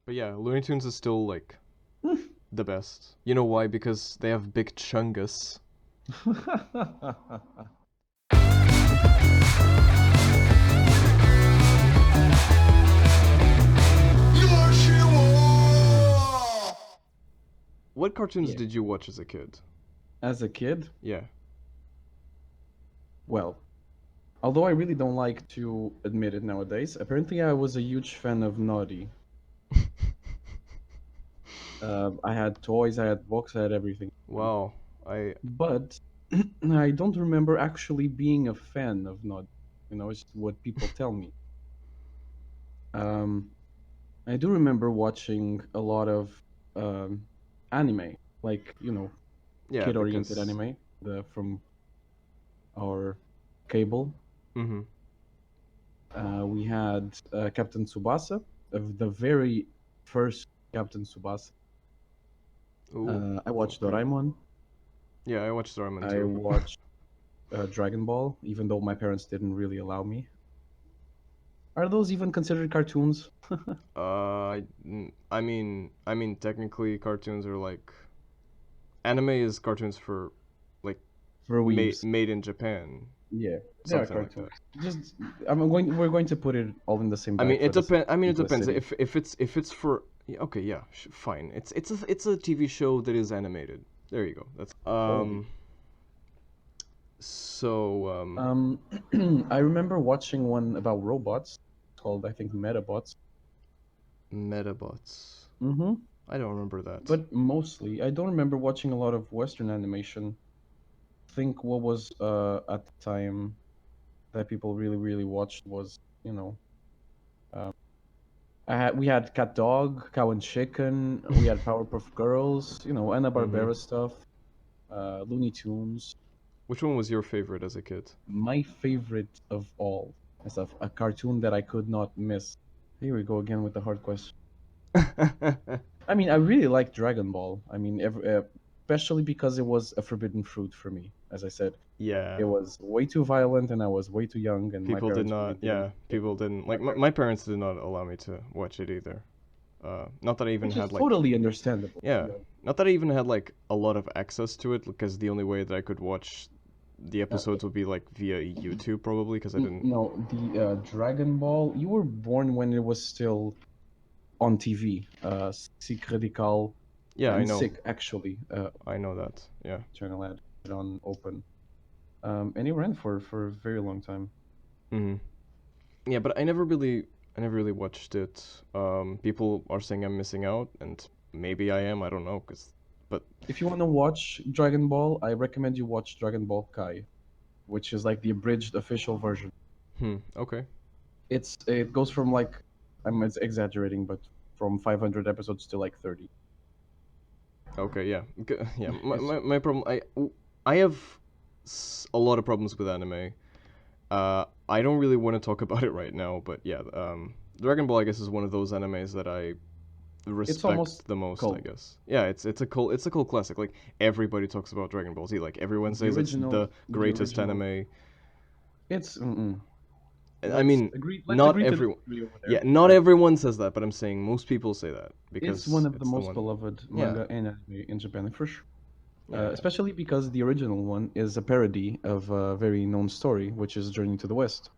But yeah, Looney Tunes is still like the best. You know why? Because they have big chungus. What cartoons Yeah. did you watch as a kid? As a kid, Yeah. well, although I really don't like to admit it nowadays, apparently I was a huge fan of Naughty. I had toys, I had books, I had everything. Wow. I But I don't remember actually being a fan of Naughty. It's what people tell me. Um, I do remember watching a lot of um, anime, like yeah, kid-oriented because anime, from our cable. mm-hmm. We had Captain Tsubasa, of the very first Captain Tsubasa. Ooh. I watched Okay. Doraemon. Yeah, I watched Doraemon I too. watched Dragon Ball, even though my parents didn't really allow me. Are those even considered cartoons? I mean, technically, cartoons are like anime is cartoons for like For weebs. made in Japan, Yeah, they are something like that. cartoons. Just we're going to put it all in the same I mean, bag for it the sake depends. I of mean, it depends. simplicity. If it's for yeah, okay, yeah, fine. It's a TV show that is animated. There you go. That's Holy. so I remember watching one about robots called, I think, Metabots. Metabots. Mm-hmm. I don't remember that. But mostly, I don't remember watching a lot of Western animation. Think what was at the time that people really really watched was um, we had Cat Dog, Cow and Chicken, we had Powerpuff Girls, Anna Mm-hmm. Barbera stuff, Looney Tunes. Which one was your favorite as a kid? My favorite of all is a cartoon that I could not miss. Here we go again with the hard question. I mean, I really like Dragon Ball. I mean, especially because it was a forbidden fruit for me. As I said, Yeah. it was way too violent, and I was way too young, and my People did parents not. really didn't. Yeah, people didn't. My Like parents, my parents did not allow me to watch it either. Not that I even which is had like totally understandable. yeah, Yeah. not that I even had like a lot of access to it because the only way that I could watch the Uh, episodes would be like via YouTube probably because I didn't. no, the Dragon Ball. You were born when it was still on TV. Sick Radical Yeah, I and know. Sick actually. I know that. Yeah. Channel had it on open. And it ran for a very long time. Hmm. Yeah, but I never really watched it. People are saying I'm missing out, and maybe I am. I don't know, but If you want to watch Dragon Ball, I recommend you watch Dragon Ball Kai, which is like the abridged official version. okay. It goes from like I'm exaggerating, but from 500 episodes to like 30. Okay, yeah, yeah. My, It's my, my problem, I have a lot of problems with anime. I don't really want to talk about it right now, but yeah, Dragon Ball, I guess, is one of those animes that I it's respect almost the most. I cult. guess. Yeah, it's a cult classic. Like everybody talks about Dragon Ball Z. Like everyone The says it's original, the the greatest original. anime. It's I mean, let's not agree to everyone. disagree over Yeah, there. not everyone says that, but I'm saying most people say that It's one because of the it's the most one. beloved Yeah, manga and anime in Japan for sure. yeah. Especially because the original one is a parody of a very known story, which is Journey to the West.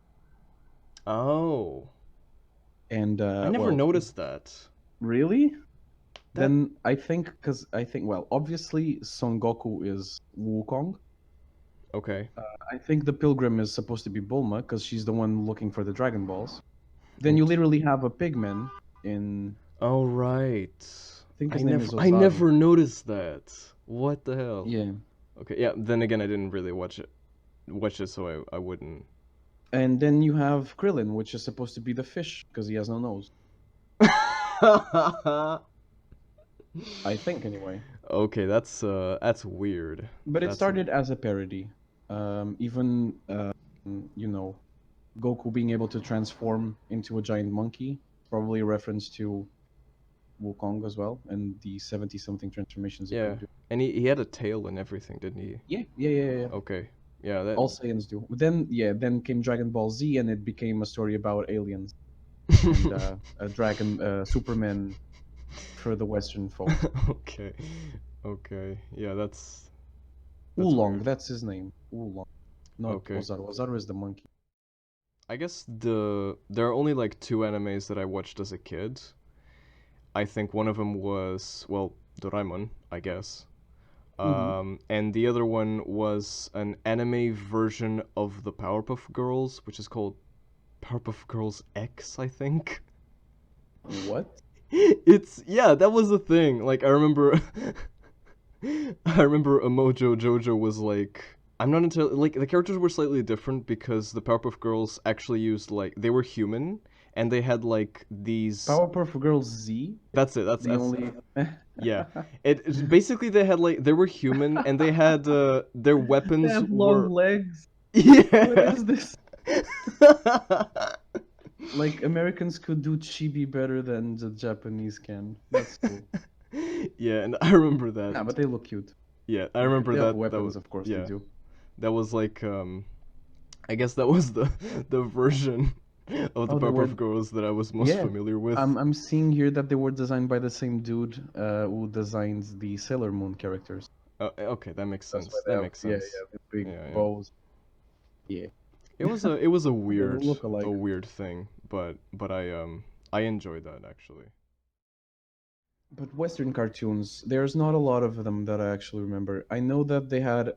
Oh, And I never well, noticed that. really? That Then I think, well, obviously Son Goku is Wukong. okay. I think the Pilgrim is supposed to be Bulma because she's the one looking for the Dragon Balls. Then you Oops. literally have a pigman in, Oh right. I think I his name never is I Ozaru. never noticed that. What the hell? Yeah. Okay, yeah, then again I didn't really watch it so I wouldn't. And then you have Krillin, which is supposed to be the fish because he has no nose. I think anyway. Okay, that's weird. But it That's started as a parody. Even you know, Goku being able to transform into a giant monkey, probably a reference to Wukong as well, and the 70 something transformations he yeah. could do. And he had a tail and everything, didn't he? Yeah. Okay. Yeah, that All Saiyans do. Then came Dragon Ball Z, and it became a story about aliens and a Superman. for the Western folks. Okay. Okay. Yeah, that's Oolong, weird. that's his name. Oolong, not Okay. Ozaru. Ozaru is the monkey. I guess there are only like two animes that I watched as a kid. I think one of them was, well, Doraemon, I guess. Mm-hmm. And the other one was an anime version of the Powerpuff Girls, which is called Powerpuff Girls X, I think. What? It's yeah, that was the thing. Like I remember I remember Emojo Jojo was like I'm not entirely like the characters were slightly different because the Powerpuff Girls actually used like they were human and they had like these Powerpuff Girls Z, that's it. the only. Yeah. Basically they had like they were human and they had their They weapons have long were legs. What yeah. is this? Like Americans could do chibi better than the Japanese can. That's cool. Yeah, and I remember that. Nah, but they look cute. Yeah, I remember They have that that was weapons, of course they yeah. do. That was like I guess that was the version of the Oh, they were. Powerpuff Girls that I was most Yeah, familiar with. I'm seeing here that they were designed by the same dude who designs the Sailor Moon characters. Okay, that makes That's why sense. they That have, makes yeah, sense. yeah, the big Yeah, yeah. bows. Yeah. It was a They look a alike. weird thing, but I enjoyed that actually. But Western cartoons, there's not a lot of them that I actually remember. I know that they had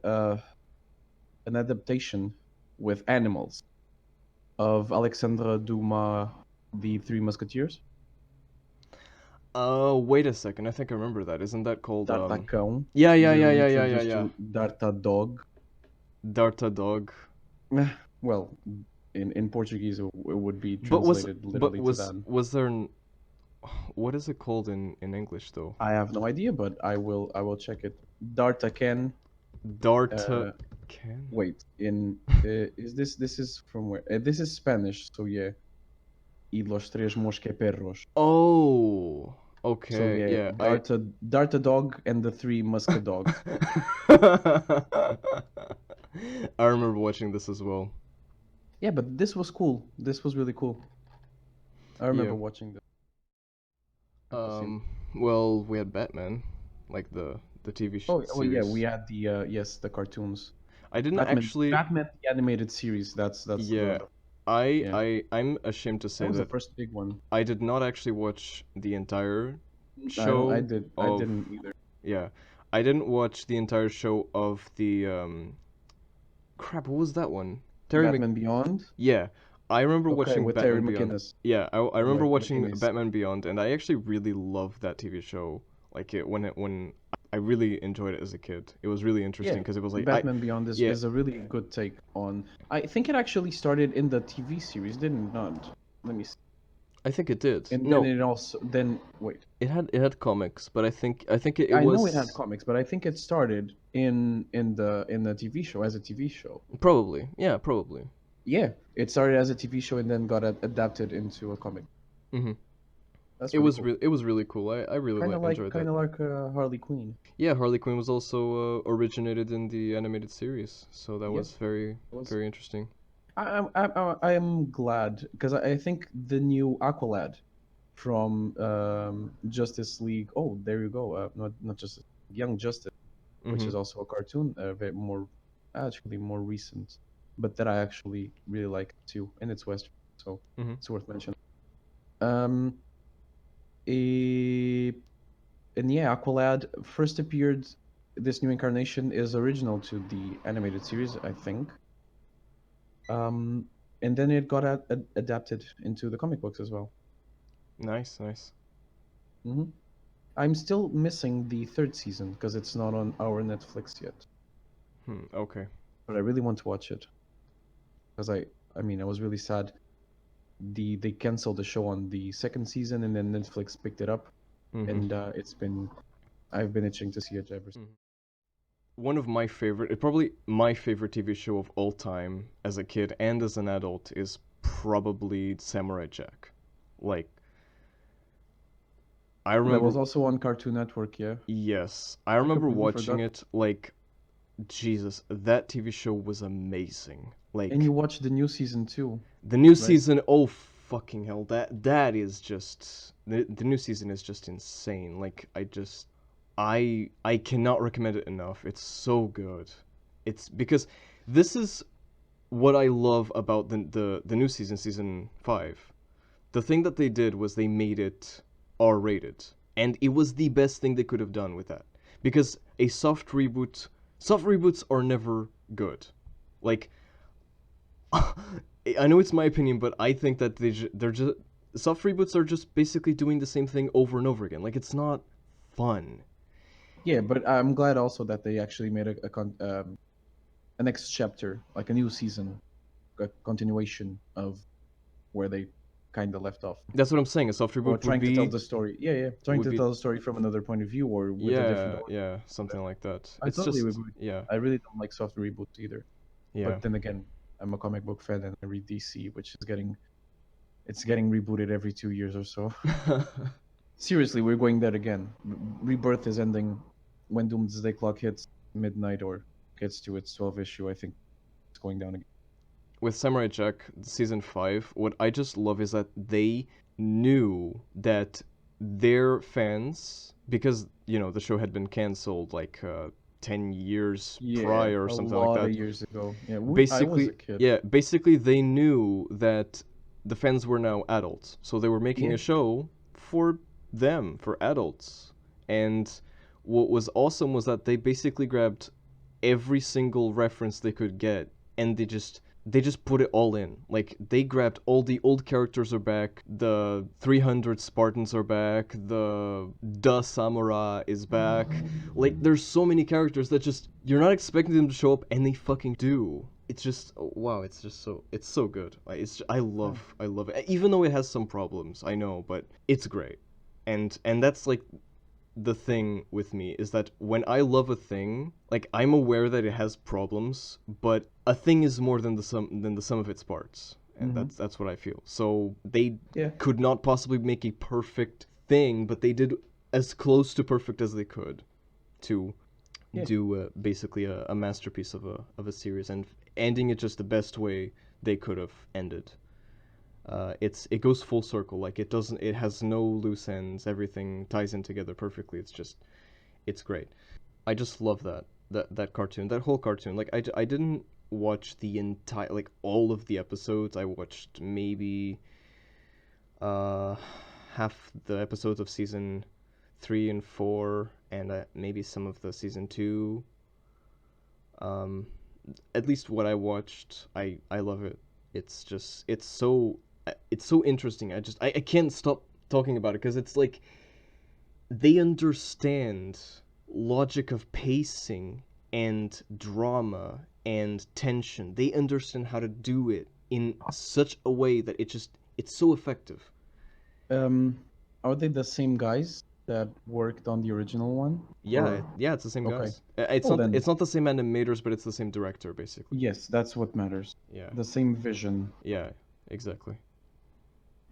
an adaptation with animals of Alexandre Dumas, The Three Musketeers. Wait a second. I think I remember that. Isn't that called D'Artacão, Yeah, yeah, yeah, literally yeah, yeah, yeah, translates yeah. to Darta Dog. Darta Dog. Well, in Portuguese, it would be But was translated but literally to was that. was there what is it called in English though? I have no idea, but I will check it. D'Artagnan. Darta Uh, can? wait, is this is from where? This is Spanish, so yeah. Y los tres mosqueperros. Oh, So okay, yeah, yeah, I Darta Dog and the Three Muskedogs. I remember watching this as well. Yeah, but this was cool. This was really cool. I Yeah. remember watching this. Um, well, we had Batman, like the TV Oh yeah, we series. had the yes, the cartoons. I didn't Batman, actually, Batman the animated series. That's yeah, the I yeah. I I'm ashamed to That say was the that first big one. I did not actually watch the entire I don't. show I of didn't either. yeah. I didn't watch the entire show of the crap, what was that one? Terry Mc Batman Beyond. Yeah. I remember Okay, watching with Terry Batman Beyond. McGinnis. Yeah, I Or remember watching McGinnis. Batman Beyond and I actually really loved that TV show. Like when I really enjoyed it as a kid. It was really interesting Yeah, because it was like I Batman Beyond yeah, is a really good take on. I think it actually started in the TV series, didn't it not? Let me see. I think it did. And then No, it also then wait. it had comics, but I think it I know it had was comics, but I think it started in the TV show as a TV show. probably. Yeah, probably. Yeah, it started as a TV show and then got adapted into a comic. hmm That's It really was cool. it was really cool. I really enjoyed that. Kind of like Harley Quinn. Yeah, Harley Quinn was also originated in the animated series, so that Yeah, was very it was. very interesting. I'm glad because I think the new Aqualad from Justice League. Oh, there you go. Not Justice, Young Justice, which hmm is also a cartoon, very more actually more recent, but that I actually really like too, and it's Western, so hmm it's worth mentioning. Um, eh, and yeah, Aqualad first appeared. This new incarnation is original to the animated series, I think. Um, and then it got adapted into the comic books as well. Nice, nice. hmm I'm still missing the third season because it's not on our Netflix yet. Okay. But I really want to watch it because I mean, I was really sad. They canceled the show on the second season, and then Netflix picked it up, hmm and I've been itching to see it ever since. One of my favorite, probably my favorite TV show of all time as a kid and as an adult is probably Samurai Jack. Like, I That was remember, also on Cartoon Network, yeah. yes, I I remember completely watching forgot. it. Like, Jesus, that TV show was amazing. And you Like, watched the new season too, the new right? season, oh fucking hell, that is just the new season is just insane. Like I cannot recommend it enough. It's so good. It's because this is what I love about the new season, season 5. The thing that they did was they made it R-rated, and it was the best thing they could have done with that. Because a soft reboots are never good. Like I know it's my opinion, but I think that they're just soft reboots are just basically doing the same thing over and over again. Like it's not fun. Yeah, but I'm glad also that they actually made a next chapter, like a new season, a continuation of where they kind of left off, That's what I'm saying. A soft or reboot would trying to tell be the story. Yeah, yeah, trying would to be tell the story from another point of view or with a different yeah, order. yeah, something like that. I It's totally just agree. yeah, I really don't like soft reboots either. yeah. But then again, I'm a comic book fan and I read DC, which is getting rebooted every 2 years or so. Seriously, we're going there again. Rebirth is ending when Doomsday Clock hits midnight or gets to its 12 issue. I think it's going down again. With Samurai Jack season 5, what I just love is that they knew that their fans, because the show had been canceled like 10 years Yeah, prior or a something like lot of that. years ago. Yeah, I was Basically, a kid. yeah, basically they knew that the fans were now adults, so they were making Yeah. a show for them, for adults. And what was awesome was that they basically grabbed every single reference they could get, and they just put it all in. Like they grabbed all the old characters are back, the 300 Spartans are back, the samurai is back. Like there's so many characters that just you're not expecting them to show up, and they fucking do. It's just wow, it's so good. Like, I love it. Even though it has some problems, I know, but it's great. And that's like the thing with me is that when I love a thing, like I'm aware that it has problems, but a thing is more than the sum of its parts, and Hmm. that's what I feel. So they Yeah. could not possibly make a perfect thing, but they did as close to perfect as they could to Yeah. do basically a masterpiece of a series and ending it just the best way they could have ended. It goes full circle. Like it has no loose ends. Everything ties in together perfectly. It's great. I just love that cartoon, that whole cartoon. Like I didn't watch the entire like all of the episodes. I watched maybe uh half the episodes of season 3 and 4, and maybe some of the season 2. Um, at least what I watched, I love it. It's so interesting. I can't stop talking about it because it's like they understand logic of pacing and drama and tension. They understand how to do it in such a way that it's so effective. Um, are they the same guys that worked on the original one? Yeah, Or yeah, it's the same okay. guys. It's Well not then, it's not the same animators, but it's the same director basically. yes, that's what matters. Yeah. The same vision. Yeah, exactly.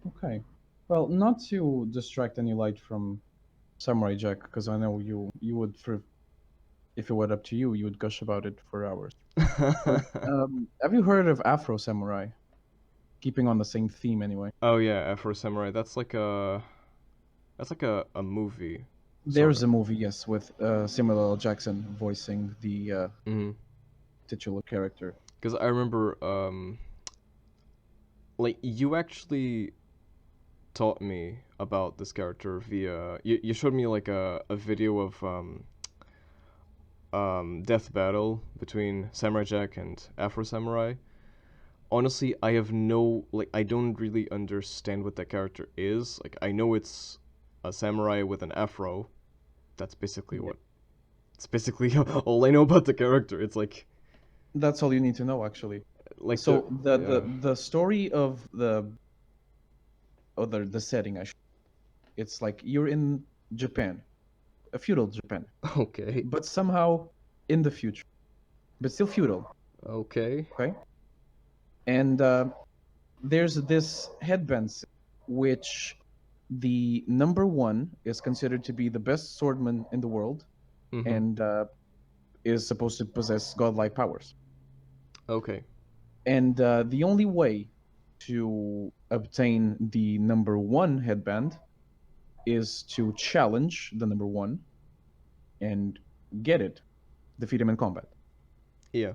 Okay. Well, not to distract any light from Samurai Jack, because I know you would, for if it were up to you, you would gush about it for hours. But have you heard of Afro Samurai? Keeping on the same theme, anyway. Oh yeah, Afro Samurai. That's like a movie, sort There's of. a movie, yes, with Samuel L. Jackson voicing the Mm-hmm. titular character. Because I remember, like you actually taught me about this character via you showed me like a video of death battle between Samurai Jack and Afro Samurai. Honestly, I have no like I don't really understand what that character is. Like I know it's a samurai with an afro. That's basically Yeah. what. It's basically all I know about the character. It's That's all you need to know, actually. like the So the the yeah. the story of the setting, it's like you're in Japan, a feudal Japan, Okay. but somehow in the future, but still feudal. Okay. Okay, and there's this headband which the number one is considered to be the best swordman in the world Mhm. and is supposed to possess godlike powers. Okay. And the only way to obtain the number one headband is to challenge the number one and get it, defeat him in combat. Yeah.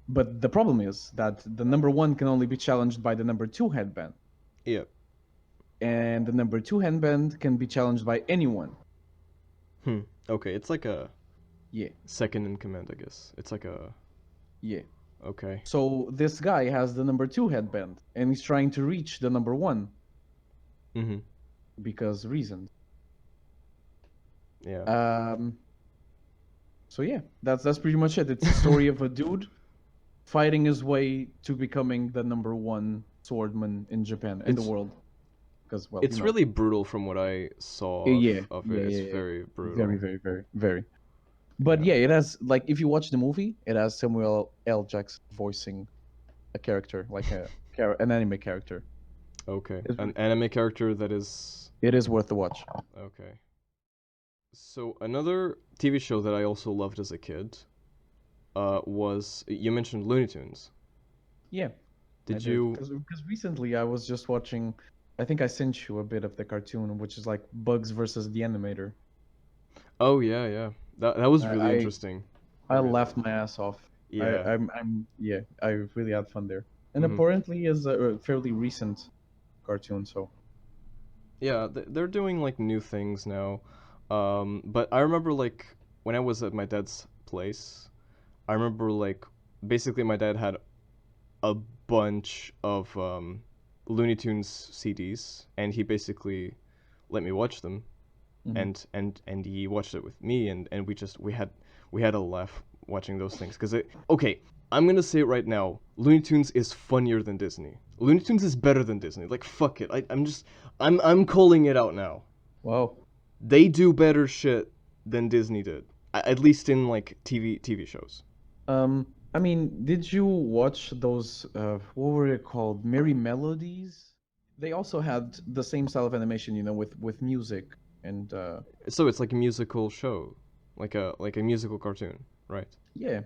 But the problem is that the number one can only be challenged by the number two headband, Yeah. and the number two headband can be challenged by anyone. Okay, it's like a Yeah, second in command, I guess. It's like a yeah. okay. So this guy has the number two headband, and he's trying to reach the number one Mm-hmm. because reasons. Yeah. So yeah, that's pretty much it. It's a story of a dude fighting his way to becoming the number one swordman in Japan, in the It's world. Because, well, it's really brutal from what I saw yeah, of yeah, it. It's yeah, yeah. very brutal. Very, very, very, very. But Yeah. yeah, it has, like, if you watch the movie, it has Samuel L. Jackson voicing a character, like an anime character. Okay. It's An really, anime character that is it is worth the watch. okay. So another TV show that I also loved as a kid, was you mentioned Looney Tunes. Yeah, I Did did. you? Because recently I was just watching, I think I sent you a bit of the cartoon, which is like Bugs versus the Animator. Oh yeah, yeah. That was I really I, interesting. I Really. laughed my ass off. Yeah. Yeah, I really had fun there. And Hmm. apparently is a fairly recent cartoon, so Yeah, they're doing like new things now. But I remember like when I was at my dad's place, I remember like basically my dad had a bunch of Looney Tunes CDs, and he basically let me watch them, mhm. and he watched it with me, and we had a laugh watching those things because it. Okay, I'm gonna say it right now. Looney Tunes is funnier than Disney. Looney Tunes is better than Disney. Like fuck it. I'm calling it out now. Wow. They do better shit than Disney did. At least in like TV shows. I mean, did you watch those what were they called? Merry Melodies? They also had the same style of animation, with music and So it's like a musical show, like a musical cartoon, right? yeah,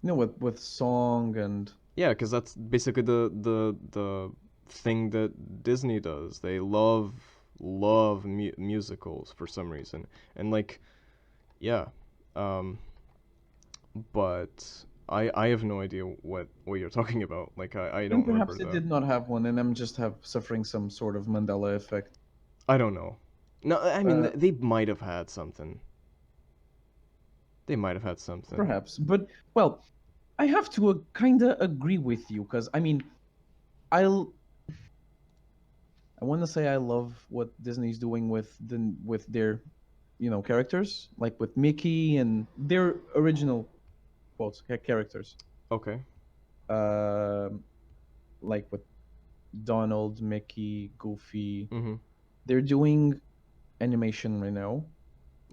with song and Yeah, because that's basically the thing that Disney does. They love musicals for some reason, and like yeah, um, but I have no idea what you're talking about. Like I then don't remember perhaps it the did not have one, and I'm just have suffering some sort of Mandela effect. I don't know. No, I mean Uh, they might have had something. They might have had something. Perhaps, but well, I have to kind of agree with you because I mean, I'll I want to say I love what Disney's doing with their characters, like with Mickey and their original quotes characters, Okay. um, like with Donald, Mickey, Goofy. Mhm. They're doing animation right now.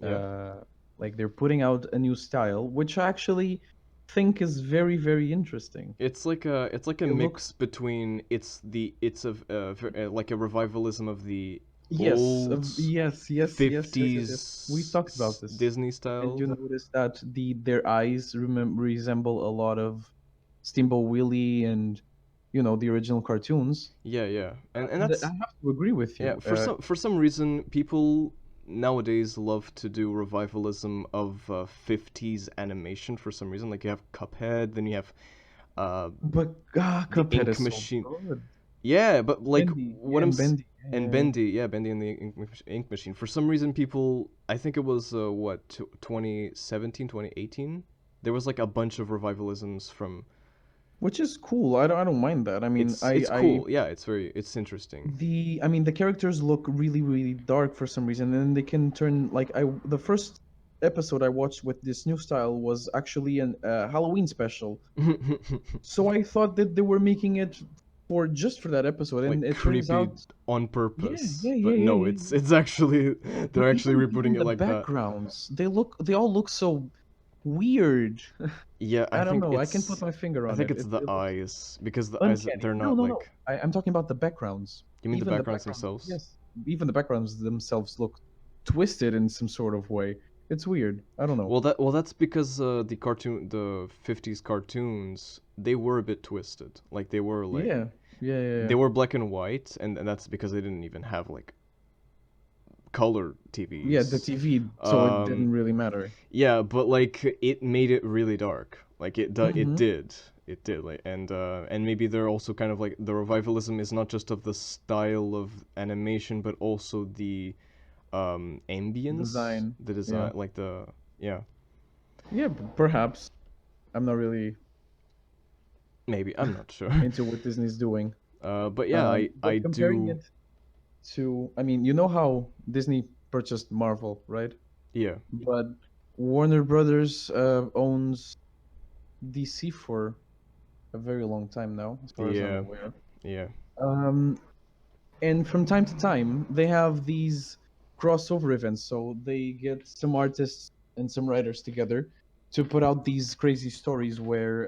Yeah. Like they're putting out a new style, which I actually think is very, very interesting. It's like a It looks mix between like a revivalism of the Yes, old yes, yes, yes, yes, yes, yes. We've 50s talked about this, Disney and you styles. notice that their eyes resemble a lot of Steamboat Willie and the original cartoons. Yeah, yeah. And And I that's have to agree with yeah, you. for some reason people nowadays love to do revivalism of 50s animation for some reason. Like you have Cuphead, then you have uh But the Cuphead Ink is so Machine. good. Yeah, but like Bendy, what yeah, I'm and s- Bendy, and yeah. Bendy, yeah, Bendy and the Ink Machine. For some reason, people, I think it was 2017, 2018. There was like a bunch of revivalisms from. Which is cool. I don't mind that. I mean, It's cool. Yeah, it's interesting. I mean the characters look really, really dark for some reason, and they can turn like the first episode I watched with this new style was actually an Halloween special. So I thought that they were making it for just for that episode, and Like it turns creepy out, on yeah, purpose, yeah, yeah, but yeah, no, yeah, it's yeah. it's actually But they're actually even rebooting it the like that. backgrounds, they all look so weird. Yeah, I I don't think know. I can put it's my finger I on think it. it's It the it looks eyes because the eyes uncanny. they're No, not no, no. like. I'm talking about the backgrounds. You mean the Even the backgrounds backgrounds, themselves? yes. Even the backgrounds themselves look twisted in some sort of way. It's weird. I don't know. Well, that's because the 50s cartoons, they were a bit twisted. Like they were like Yeah. Yeah, yeah, They yeah. were black and white, and that's because they didn't even have like color Yeah, the TVs. TV, so it Um, didn't really matter. yeah, but like it made it really dark. Like it Mm-hmm. did. It did. Like and maybe they're also kind of like the revivalism is not just of the style of animation, but also the ambience, Design. the design, Yeah. like the yeah, Yeah, perhaps. I'm not really maybe I'm not sure. into what Disney's doing. But yeah, I But comparing do. it to, I mean, you know how Disney purchased Marvel, right? Yeah, But Warner Brothers owns DC for a very long time now, as far as I'm yeah, aware. yeah. Um, and from time to time, they have these crossover events. So they get some artists and some writers together to put out these crazy stories where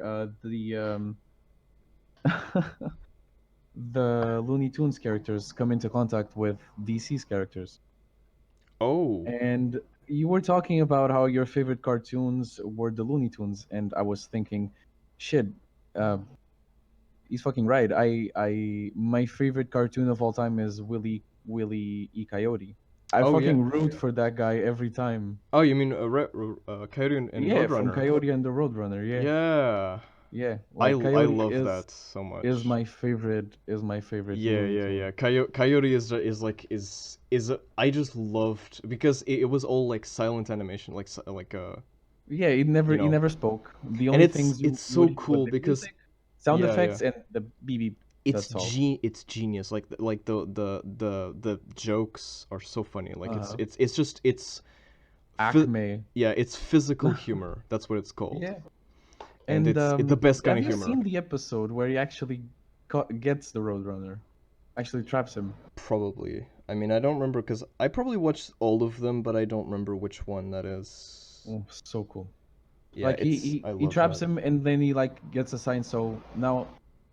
the Looney Tunes characters come into contact with DC's characters. Oh, And you were talking about how your favorite cartoons were the Looney Tunes, and I was thinking, shit, uh, he's fucking right. My favorite cartoon of all time is Willie E. Coyote. I oh yeah. fucking root for that guy every time. Oh, you mean Coyote and Yeah, from Roadrunner? Coyote and the Roadrunner. Yeah, Yeah, yeah. I Like I Coyote love that so is much. my favorite Yeah, Looney yeah, Tune. yeah. Coyote is like I just loved because it was all like silent animation, like Yeah, he never you he know, never spoke. The and only things you it's you would so hear was cool the because music, sound yeah, yeah. effects, and the beep beep. That's all. It's genius. Like the jokes are so funny. Like Uh-huh. it's just it's phy- Acme. yeah, it's physical humor. That's what it's called. Yeah. And And it's the best kind have of you humor. seen the episode where he actually gets the Roadrunner? Actually traps him. Probably. I mean, I don't remember because I probably watched all of them, but I don't remember which one that is. Oh, so cool. Yeah, Like he, it's he I he love traps that. him and then he like gets a sign. So now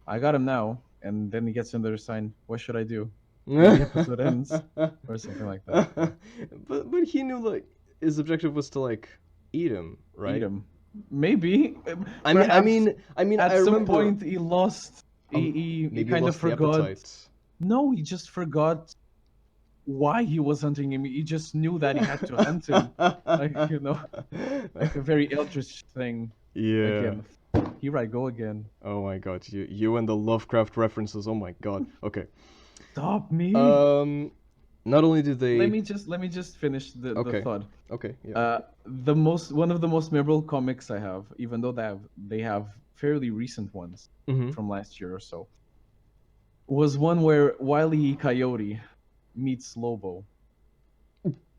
I got him now, and then he gets another sign. What should I do? And the episode ends, or something like that. Yeah. But he knew like his objective was to like eat him, Eat right? him. Maybe, I mean, I perhaps mean, I mean, I at some remember. point he lost. He Maybe he kind of lost the forgot. appetite. No, he just forgot why he was hunting him. He just knew that he had to hunt him, like like a very eldritch thing. Yeah. Again, here I go again. Oh my god, you and the Lovecraft references. Oh my god. Okay. Stop me. Um, not only do Let they. me just finish the Okay. thought. Okay. Yeah. One of the most memorable comics I have, even though they have fairly recent ones Mm-hmm. from last year or so, was one where Wile E. Coyote meets Lobo.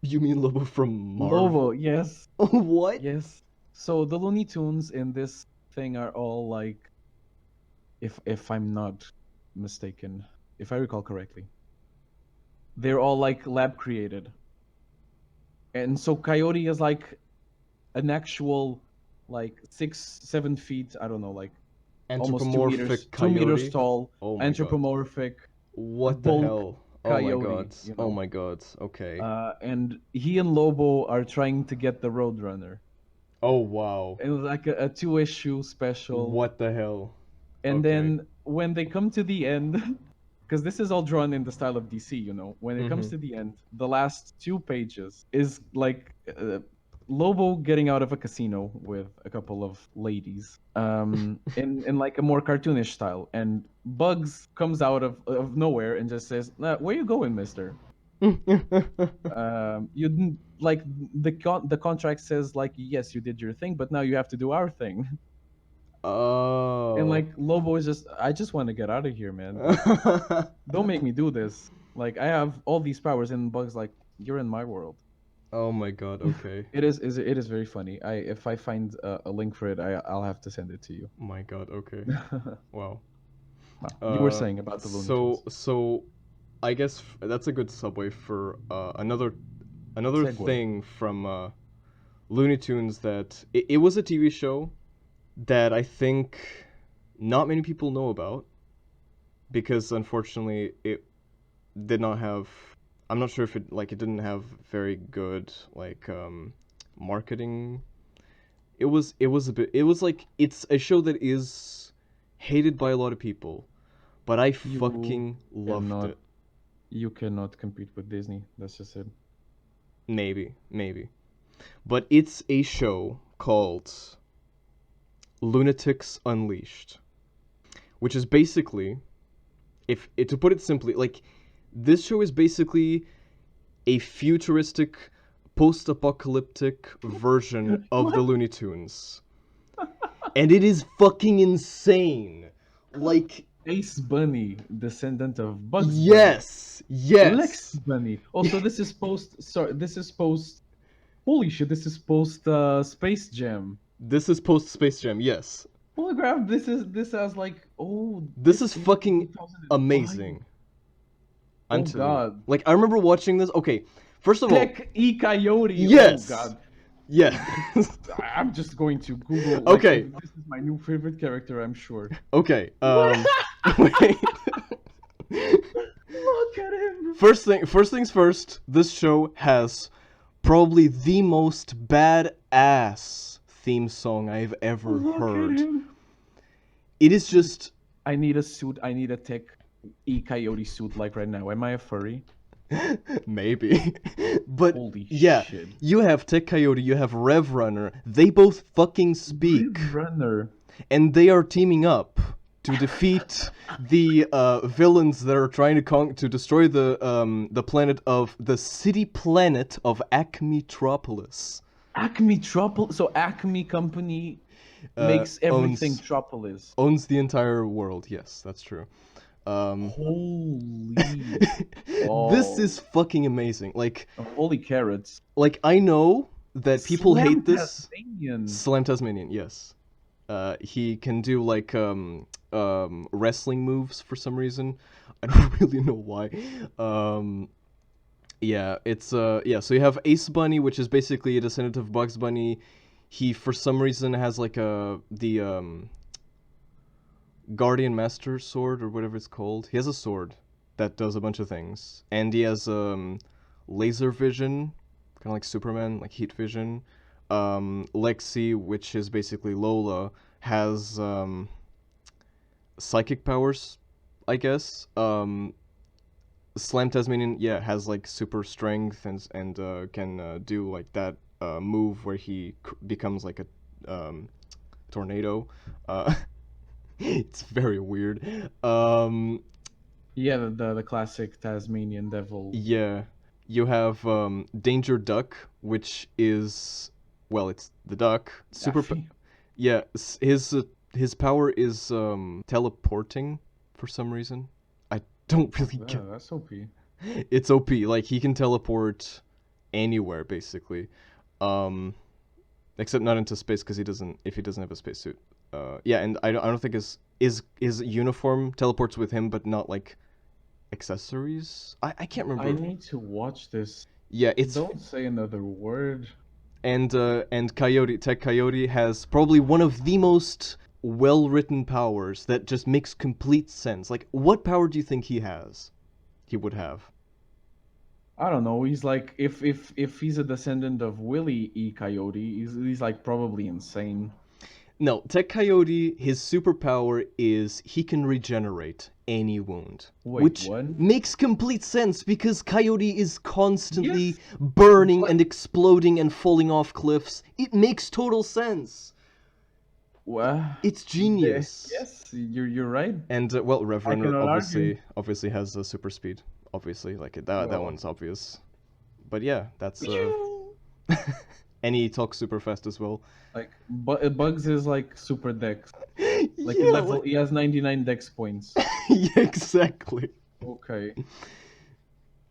You mean Lobo from Lobo, Marvel? yes, What? yes. So the Looney Tunes in this thing are all like, if I'm not mistaken, if I recall correctly, they're all like lab created. And so Coyote is like an actual like 6 7 feet, I don't know, like almost 2 meters, Anthropomorphic 2 meters coyote? tall, Oh my god. anthropomorphic What the bulk hell? Oh my coyote, god. Oh my god. Okay. and he and Lobo are trying to get the Roadrunner. Oh wow. It was like a two-issue special. What the hell? And Okay. then when they come to the end, because this is all drawn in the style of DC, when it comes Mm-hmm. to the end, the last 2 pages is like Lobo getting out of a casino with a couple of ladies, in like a more cartoonish style, and Bugs comes out of nowhere and just says, "Where you going, Mister? You didn't like the contract says like yes, you did your thing, but now you have to do our thing." And Oh. like Lobo is just, I just want to get out of here, man. Like, don't make me do this. Like, I have all these powers, and Bug's like, you're in my world. Oh my god, okay. It is very funny. If I find a link for it, I'll have to send it to you. My god, okay. Wow. Wow. You were saying about the Looney Tunes. So I guess that's a good subway for another Segway. thing from Looney Tunes that it was a TV show that I think not many people know about because unfortunately it did not have. I'm not sure if it didn't have very good marketing. It was a bit. It was like it's a show that is hated by a lot of people, but I You fucking loved cannot it. you cannot compete with Disney. That's just it. Maybe. But it's a show called Lunatics Unleashed, which is basically, if to put it simply, like this show is basically a futuristic, post-apocalyptic version of the What? Looney Tunes, and it is fucking insane. Like, Ace Bunny, descendant of Bugs Bunny. Lex yes. Bunny. Also, this is post. Sorry, this is post. Holy shit! This is post Space Jam. This is post Space Jam, yes. Holograph. This has like This this is came out in fucking 2005. amazing. I'm Oh telling you. God. Like, I remember watching this. Okay, first of all, Tech E Coyote. Oh yes. God. Yeah. I'm just going to Google. Like, Okay. this is my new favorite character. I'm sure. Okay. Wait. Look at him. First things first. This show has probably the most badass theme song I've ever Look at heard. him. It is just I need a suit. I need a Tech E Coyote suit like right now. Am I a furry? maybe, but Holy yeah, shit. you have Tech Coyote, you have Rev Runner. They both fucking speak, Runner. and they are teaming up to defeat the villains that are trying to destroy the planet of the city planet of Acmetropolis. Acme Tropolis. So Acme Company makes everything Owns Tropolis. owns the entire world. Yes, that's true. Holy. This is fucking amazing. Holy carrots. Like I know that people Slam hate this. Tasmanian. Slam Tasmanian, yes. He can do like wrestling moves for some reason. I don't really know why. Yeah, it's yeah. So you have Ace Bunny, which is basically a descendant of Bugs Bunny. He for some reason has like the Guardian Master sword or whatever it's called. He has a sword that does a bunch of things, and he has laser vision, kind of like Superman, like heat vision. Lexi, which is basically Lola, has psychic powers, I guess. Slam Tasmanian, yeah, has like super strength and can do like that move where he becomes like a tornado. It's very weird. Yeah, the classic Tasmanian devil. Yeah, you have Danger Duck, which is well, it's the duck. Daffy. Yeah, his power is teleporting for some reason. I don't really Yeah, get. that's OP. It's OP. Like he can teleport anywhere basically, except not into space because he doesn't. If he doesn't have a spacesuit. Yeah, and I don't think his uniform teleports with him, but not like accessories. I can't I remember. need to watch this. Yeah, it's Don't say another word. and Tech Coyote has probably one of the most well-written powers that just makes complete sense. Like, what power do you think he has? He would have. I don't know. He's like if he's a descendant of Willie E. Coyote, he's like probably insane. No, Tech Coyote, his superpower is he can regenerate any wound. Wait, which what? makes complete sense because Coyote is constantly Yes, burning but and exploding and falling off cliffs. It makes total sense. well, It's genius. yes, you're right. And well, Rev I Runner cannot argue. obviously has super speed. Obviously, like that Well, one's obvious. But yeah, that's and he talks super fast as well. like Bugs is like super dex. Like Yeah, he has 99 dex points. yeah, exactly. Okay. It's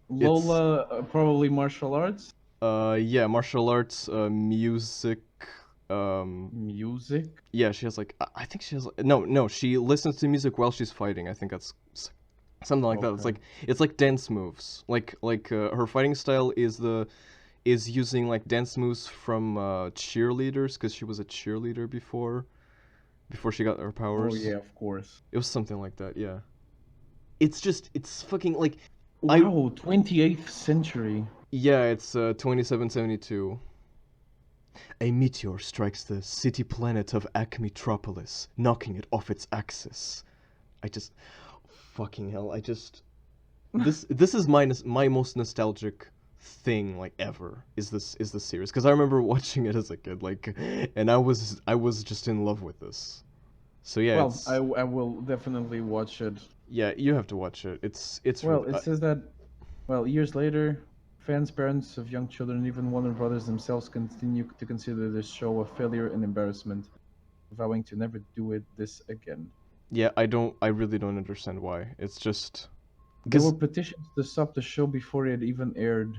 Lola probably martial arts, yeah, martial arts, music. music. Yeah, she has like I think she has no, she listens to music while she's fighting. I think that's something like that. Okay. It's like dance moves. Like her fighting style is using like dance moves from cheerleaders because she was a cheerleader before she got her powers. Oh yeah, of course. It was something like that. Yeah. It's fucking like Wow, 28th century. yeah, it's 2772. A meteor strikes the city planet of Acmetropolis, knocking it off its axis. I just fucking hell. I just this is my most nostalgic thing like ever is this series because I remember watching it as a kid like and I was just in love with this. So yeah, Well, it's I will definitely watch it. yeah, you have to watch it. It's Well, really it says that, well, years later, fans, parents of young children, even Warner Brothers themselves continue to consider this show a failure and embarrassment, vowing to never do it this again. yeah, I really don't understand why. It's just There were because petitions to stop the show before it even aired.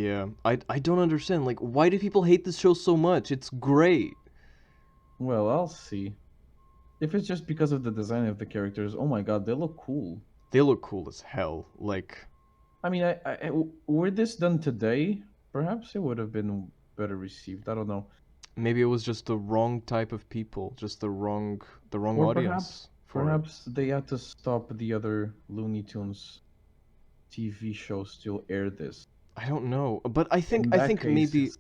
yeah, I don't understand like why do people hate this show so much? It's great. Well, I'll see. If it's just because of the design of the characters, oh my god, they look cool. They look cool as hell. Like I mean, were this done today, perhaps it would have been better received. I don't know. maybe it was just the wrong type of people, just the wrong Or perhaps, audience for it. perhaps they had to stop the other Looney Tunes TV shows to air this. I don't know, but In I that think case, maybe it's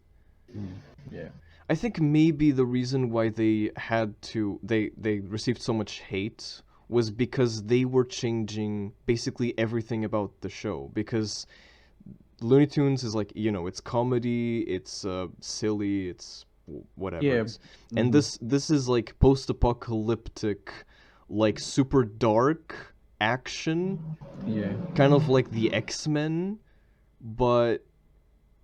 yeah. I think maybe the reason why they had to they received so much hate was because they were changing basically everything about the show because Looney Tunes is like, you know, it's comedy, it's silly, it's whatever. Yeah. And Hmm. this is like post-apocalyptic like super dark action, Yeah. kind of like the X-Men, but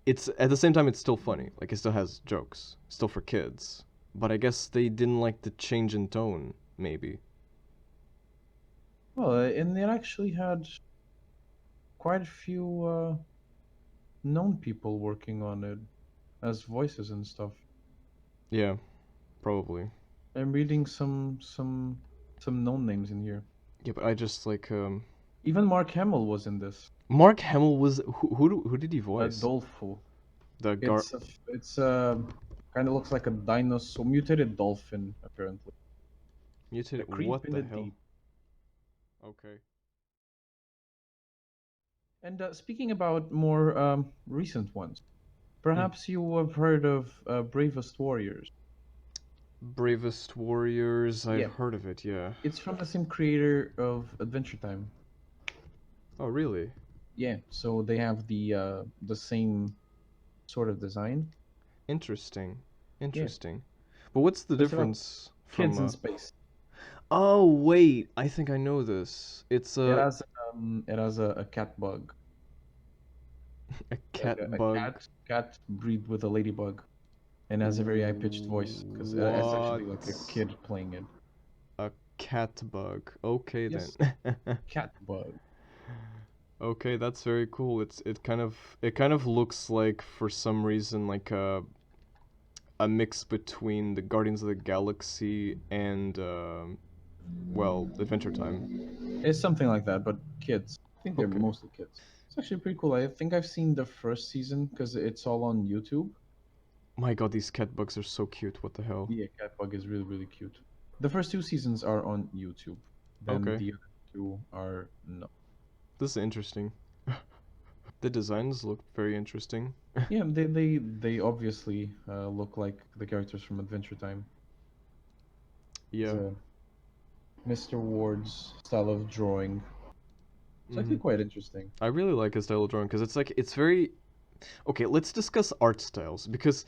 it's at the same time it's still funny. Like it still has jokes, still for kids. But I guess they didn't like the change in tone, maybe. Well, and it actually had quite a few known people working on it as voices and stuff. Yeah, probably. I'm reading some known names in here. Yeah, but I just like Even Mark Hamill was in this. Mark Hamill was who did he voice? Adolfo. The Gar It's kind of looks like a dinosaur, mutated dolphin apparently. A mutated. creep What in the the hell? deep. Okay. And speaking about more recent ones, Mm. perhaps you have heard of Bravest Warriors. Bravest Warriors. I've Yeah, heard of it. Yeah. it's from the same creator of Adventure Time. Oh, really? Yeah, so they have the same sort of design. Interesting. Yeah, Interesting. But what's the it's about difference from kids in space. Oh, wait. I think I know this. It's It has a cat bug, a like cat a bug. cat breed with a ladybug, and has a very high pitched voice because it's actually like a What? kid playing it. A cat bug. Okay then. Yes, cat bug. Okay, that's very cool. It kind of looks like for some reason like a mix between the Guardians of the Galaxy and well, Adventure Time. It's something like that, but kids. I think they're Okay. mostly kids. It's actually pretty cool. I think I've seen the first season because it's all on YouTube. My God, these cat bugs are so cute. What the hell? Yeah, cat bug is really really cute. The first two seasons are on YouTube. Then Okay, the other two are no. this is interesting. The designs look very interesting. Yeah, they obviously look like the characters from Adventure Time. It's Yeah. Mr. Ward's style of drawing. It's Hmm. actually quite interesting. I really like his style of drawing because it's like it's very okay. Let's discuss art styles because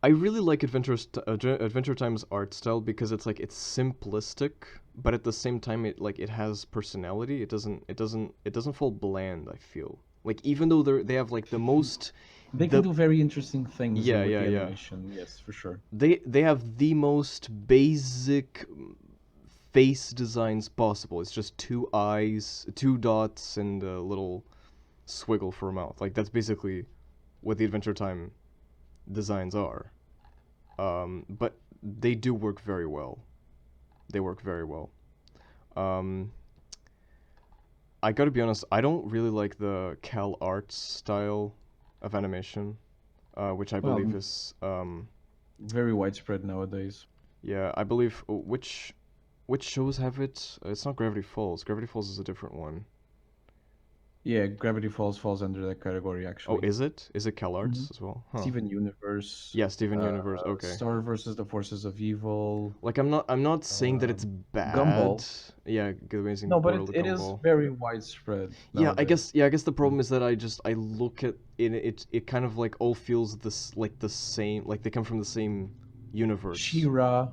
I really like Adventure Time's art style because it's like it's simplistic, but at the same time it has personality. It doesn't fall bland. I feel like even though they have like the most They can the do very interesting things yeah with yeah the yeah animation. Yes, for sure. they have the most basic face designs possible. It's just two eyes, two dots, and a little swiggle for a mouth. Like that's basically what the Adventure Time designs are. But they do work very well. They work very well. Um, I gotta be honest, I don't really like the Cal Arts style of animation, which I believe Well, is, very widespread nowadays. yeah, I believe which shows have it? It's not Gravity Falls. Gravity Falls is a different one. Yeah, Gravity Falls falls under that category Oh, actually. is it? Is it Hmm CalArts as well? Huh. Steven Universe, Yeah, Steven Universe. Okay. Star versus the Forces of Evil, Like I'm not saying that it's um, bad. Gumball. Yeah, Good No, Amazing but World of it is Gumball. very widespread Yeah, I nowadays. guess yeah, I guess the Yeah. problem is that I look at it kind of like all feels this like the same, like they come from the same universe. She-Ra,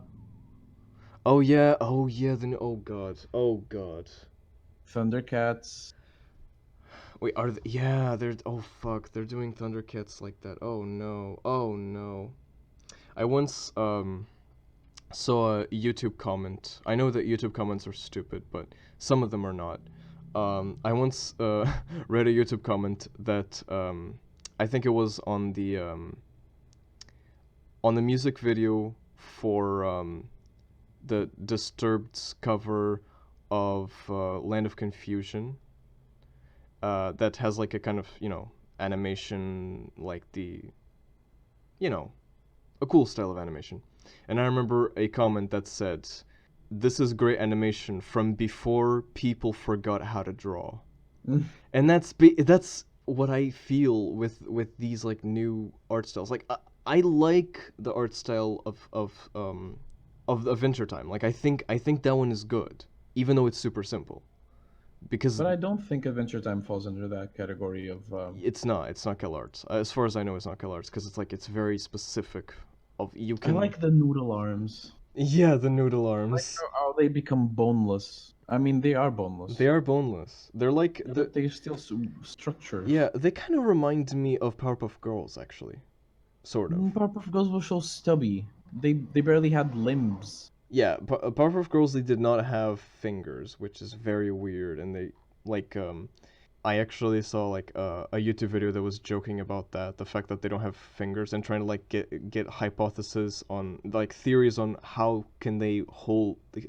Oh yeah, then oh god. Oh god. Thundercats. Wait, yeah, they're oh fuck, they're doing Thundercats like that. Oh no. Oh no. I once saw a YouTube comment. I know that YouTube comments are stupid, but some of them are not. I once read a YouTube comment that I think it was on the music video for the Disturbed's cover of Land of Confusion. That has like a kind of animation, like a cool style of animation. And I remember a comment that said, "This is great animation from before people forgot how to draw." And that's what I feel with these like new art styles. Like I like the art style of Adventure Time. Like I think that one is good, even though it's super simple. Because But I don't think Adventure Time falls under that category of. it's not CalArts. As far as I know, it's not CalArts because it's very specific. Of you I can like the noodle arms. Yeah, the noodle I like arms. how they become boneless. I mean, they are boneless, They are boneless. They're like but they still structures. yeah, they kind of remind me of Powerpuff Girls actually, sort of. Powerpuff Girls were so stubby. They barely had limbs. Yeah, Powerpuff Girls, they did not have fingers, which is very weird, and they like I actually saw like a YouTube video that was joking about that, the fact that they don't have fingers, and trying to like get hypotheses on like theories on how can Grab they hold things.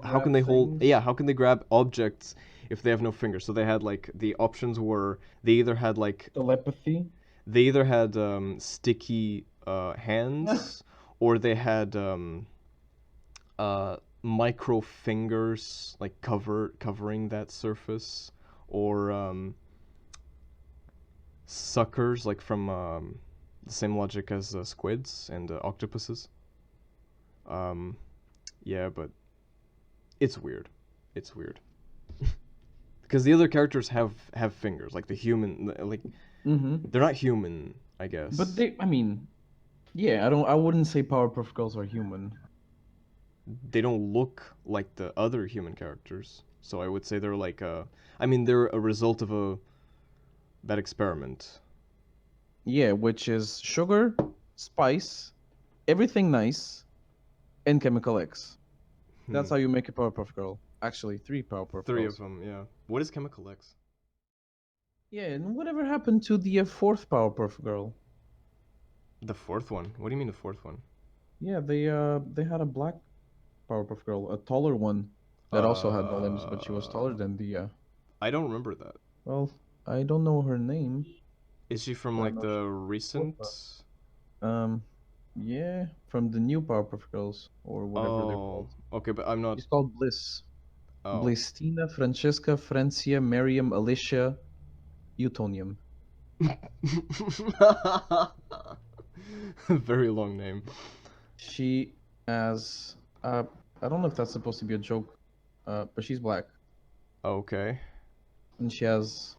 yeah, how can they grab objects if they have no fingers. So they had like the options were Telepathy. they either had sticky hands, or they had micro fingers like covering that surface, or suckers like from the same logic as squids and octopuses. Um, yeah, but it's weird. It's weird because the other characters have fingers, like the human, like Mm-hmm. they're not human, I But guess. I mean, yeah, I wouldn't say Powerpuff Girls are human. They don't look like the other human characters, so I would say they're like I mean, they're a result of a bad experiment. Yeah, which is sugar, spice, everything nice, and Chemical X. Hmm. That's how you make a Powerpuff Girl. Actually, three Powerpuff Three of Girls. them, yeah. What is Chemical X? Yeah, and whatever happened to the fourth Powerpuff Girl? The fourth one? What do you mean the fourth one? Yeah, they had a black Powerpuff Girl, a taller one that also had no limbs, but she was taller Uh, than the. I don't remember that. Well, I don't know her name, Is she from but I like know she's the fourth one. recent? Yeah, from the new Powerpuff Girls or whatever they're Oh, called. okay, but I'm not. She's called Bliss. Oh, Blistina, Francesca, Francia, Miriam, Alicia, Utonium. very long name. She has I don't know if that's supposed to be a joke, but she's black Okay. and she has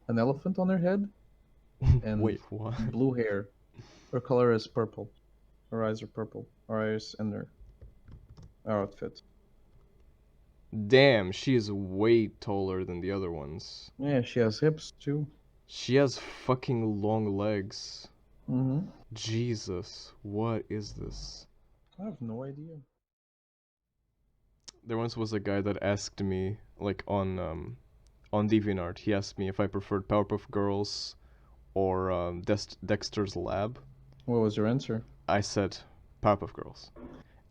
an elephant on her head and Wait, what? blue hair. Her color is purple. Her eyes are purple. Her eyes and her outfit. Damn, she is way taller than the other ones. Yeah, she has hips too. She has fucking long legs. Mm-hmm. Jesus, what is this? I have no idea. There once was a guy that asked me, like on DeviantArt, he asked me if I preferred Powerpuff Girls or Dexter's Lab. What was your answer? I said Powerpuff Girls,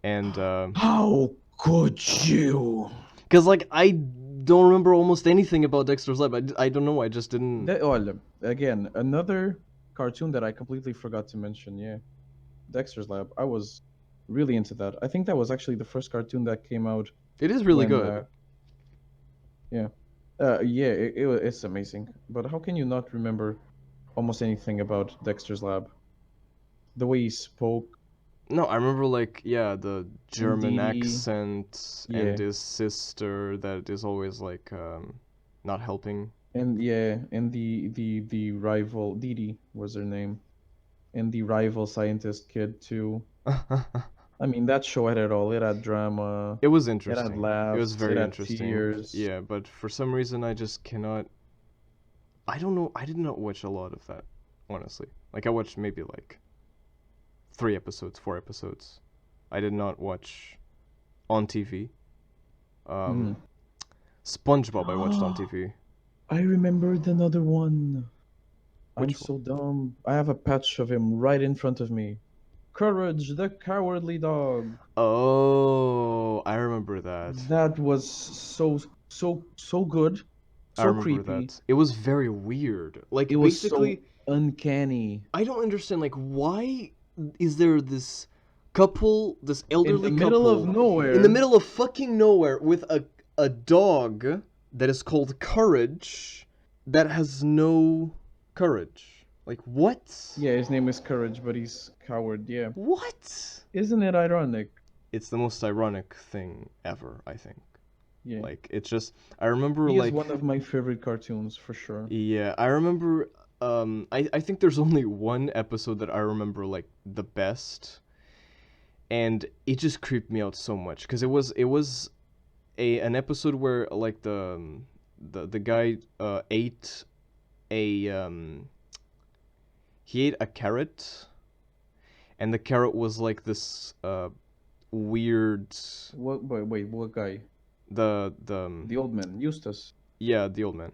and How could you? because like I don't remember almost anything about Dexter's Lab. I don't know. I just didn't. Again, another cartoon that I completely forgot to mention. Yeah, Dexter's Lab. I was really into that. I think that was actually the first cartoon that came out It is really when. good. Yeah. Yeah, it's amazing. But how can you not remember almost anything about Dexter's Lab? The way he spoke No, I remember like yeah, the and German Dee Dee. accent and Yeah, his sister that is always like not helping. and yeah, and the rival Dee Dee was her name, and the rival scientist kid too. I mean, that show had it all. It had drama, It was it had interesting. It was laughs, it very had interesting. tears. Yeah, but for some reason I just cannot. I don't know. I did not watch a lot of that, honestly. Like I watched maybe like 3 episodes, 4 episodes. I did not watch on TV. Um, Mm. SpongeBob I watched on TV. I remembered another one. I'm Which one? so dumb. I have a patch of him right in front of me. Courage, the Cowardly Dog. Oh, I remember that. That was so good, I so remember creepy. that. It was very weird. It Like was so basically, uncanny. I don't understand. Like, why is there this couple, this In the elderly middle of couple, in the nowhere, middle of fucking nowhere with a dog that is called Courage that has no courage? Like what? yeah, his name is Courage, but he's coward. Yeah, What? isn't it ironic? It's the most ironic thing ever, I think. Yeah, Like it's just I remember he is like one of my favorite cartoons for sure. yeah, I remember I think there's only one episode that I remember like the best and it just creeped me out so much because it was a an episode where like the guy ate a he ate a carrot and the carrot was like this weird What? Wait, what guy? the The old man, Eustace. yeah, the old man.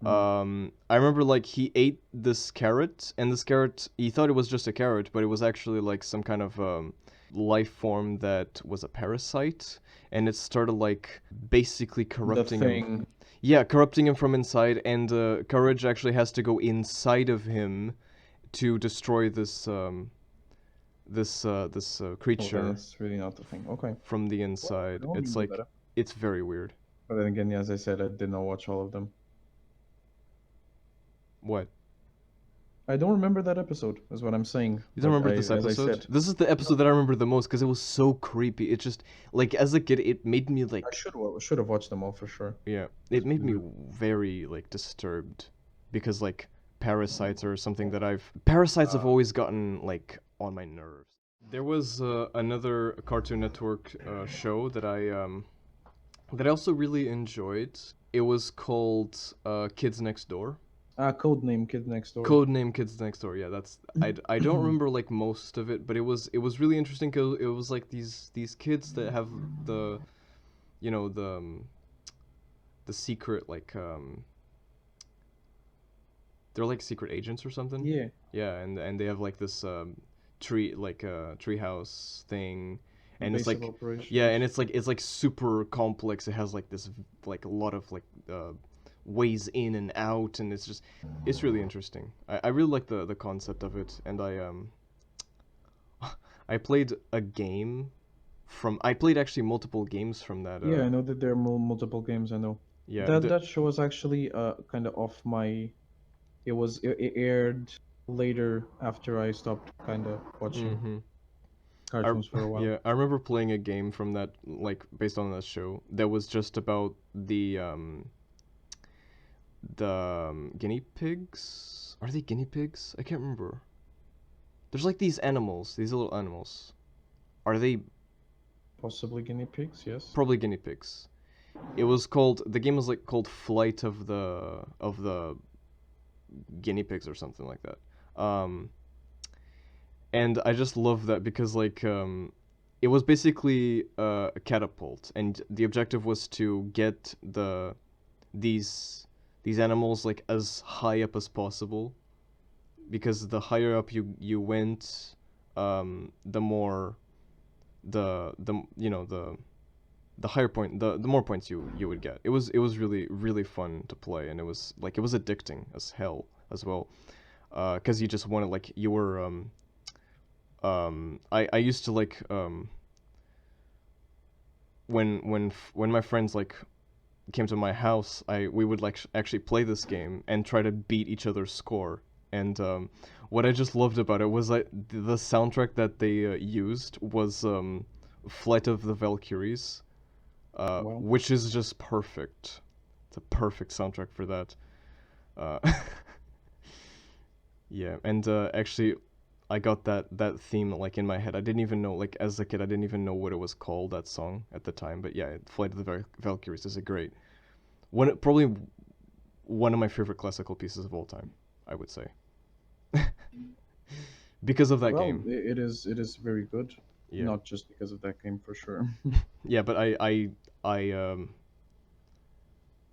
Mhm. I remember like he ate this carrot, and this carrot he thought it was just a carrot, but it was actually like some kind of life form that was a parasite, and it started like basically The corrupting him. Thing. Yeah, corrupting him from inside, and Courage actually has to go inside of him to destroy this Oh, then creature it's really not the thing. Okay. from the Well, I inside. don't It's remember like that. it's very weird. But then again, yeah, as I said, I did not watch all of them. What? I don't remember that episode, is what I'm saying. You don't But remember I, this as I episode? said, This is the episode no, that I remember the most because it was so creepy. It just like as a kid, it made me I like should have watched them all for sure. yeah, It's it made me weird. very like disturbed because like parasites are something that parasites have always gotten like on my nerves. There was another Cartoon Network show that I also really enjoyed. It was called Kids Next Door. Codename Kid Next Door. Codename Kids Next Door. Yeah, that's I don't remember like most of it, but it was really interesting because it was like these kids that have the you know the secret like they're like secret agents or something. Yeah, Yeah, and they have like this tree like treehouse thing, and it's base of like yeah, operations. and it's like super complex. It has like this like a lot of like ways in and out, and it's really interesting. I really like the concept of it, and I played a game I played actually multiple games from that. Yeah, I know that there are multiple games. I know Yeah, that show was actually kind of off my. It aired later after I stopped kind of watching mm-hmm. I cartoons for a while. yeah, I remember playing a game from that like based on that show that was just about the guinea pigs. Are they guinea pigs? I can't remember. There's like these animals, these little animals. Are they Possibly guinea pigs. Yes. probably guinea pigs? It was called the game was like called Flight of the Guinea Pigs or something like that. And I just love that because like it was basically a catapult, and the objective was to get these these animals like as high up as possible, because the higher up you went, the more the you know the higher point the more points you would get. It was really fun to play, and it was addicting as hell as well, because you just wanted like you were I used to like when my friends like came to my house, I we would like actually play this game and try to beat each other's score. And what I just loved about it was like the soundtrack that they used was Flight of the Valkyries, Well, which is just perfect. It's a perfect soundtrack for that. Uh, yeah, and actually, I got that theme like in my head. I didn't even know, like as a kid, I didn't even know what it was called, that song at the time. But yeah, Flight of the Valkyries is a great probably one of my favorite classical pieces of all time, I would say, because of that well, game. it is very good. Yeah, Not just because of that game for sure. yeah, but I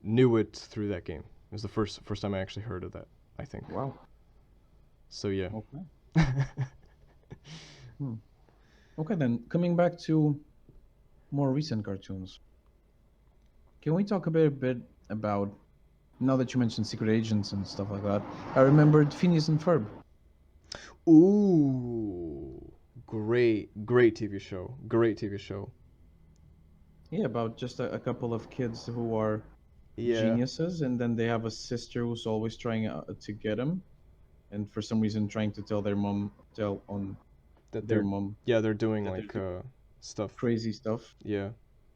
knew it through that game. It was the first time I actually heard of that, I think. Wow. So yeah. Okay. Hmm. Okay, then coming back to more recent cartoons, can we talk a bit about, now that you mentioned secret agents and stuff like that? I remembered Phineas and Ferb. Ooh, great TV show. Great TV show. Yeah, about just a couple of kids who are Yeah, geniuses, and then they have a sister who's always trying to get them, and for some reason trying to tell on that their they're mom yeah they're doing that they're like doing stuff. crazy stuff. Yeah,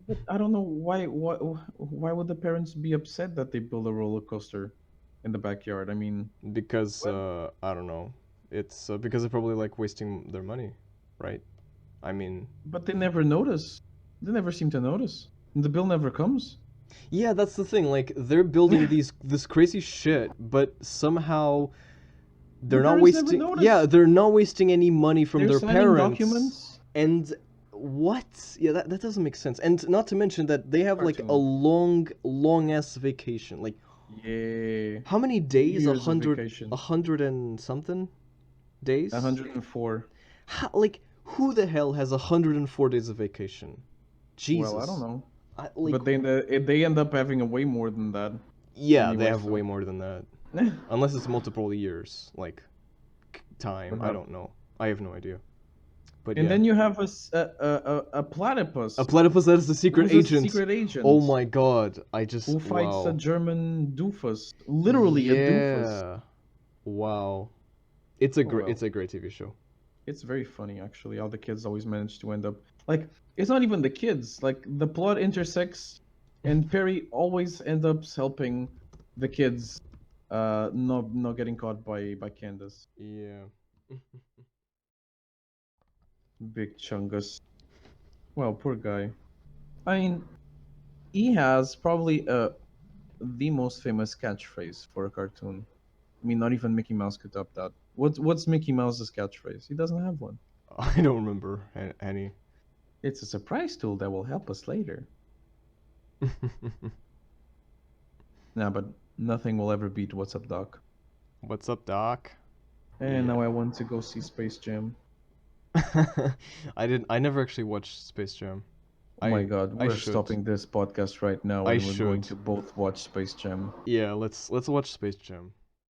But I don't know why would the parents be upset that they build a roller coaster in the backyard? I mean, because well, I don't know. It's because they're probably like wasting their money, right? I mean, but they never notice. They never seem to notice. And the bill never comes. yeah, that's the thing. Like they're building this crazy shit, but somehow The they're not parents never wasting. Yeah, notice. they're not wasting any money from They're their signing parents. documents. And what? Yeah, that doesn't make sense. And not to mention that they have like a Cartoon. long ass vacation. Like Yeah. how many days? Years of A vacation. hundred and something days? 104. Like who the hell has 104 days of vacation? Well, I don't Jesus. know. Like But they end up having a way more than that yeah, they anyway, have way so. more than that. Unless it's multiple years, like time. I Perhaps. don't know. I have no idea. But And yeah. then you have a A platypus platypus that is the secret who's a agent. secret Oh agent my god. I just who fights a wow. German doofus. Literally a doofus. Yeah. Wow. Oh well. It's a great TV show. It's very funny actually how the kids always manage to end up like it's not even the kids. Like the plot intersects and Perry always ends up helping the kids not getting caught by Candace. Yeah. Big Chungus. Well, poor guy. I mean, he has probably the most famous catchphrase for a cartoon. I mean, not even Mickey Mouse could top that. What's Mickey Mouse's catchphrase? He doesn't have one. I don't remember any. It's a surprise tool that will help us later. Nah, but nothing will ever beat What's Up, Doc. What's up, Doc? And now I want to go see Space Jam. I never actually watched Space Jam. Oh my I God, I we're should. stopping this podcast right now I and we're going should. to both watch Space Jam. Yeah, let's watch Space Jam.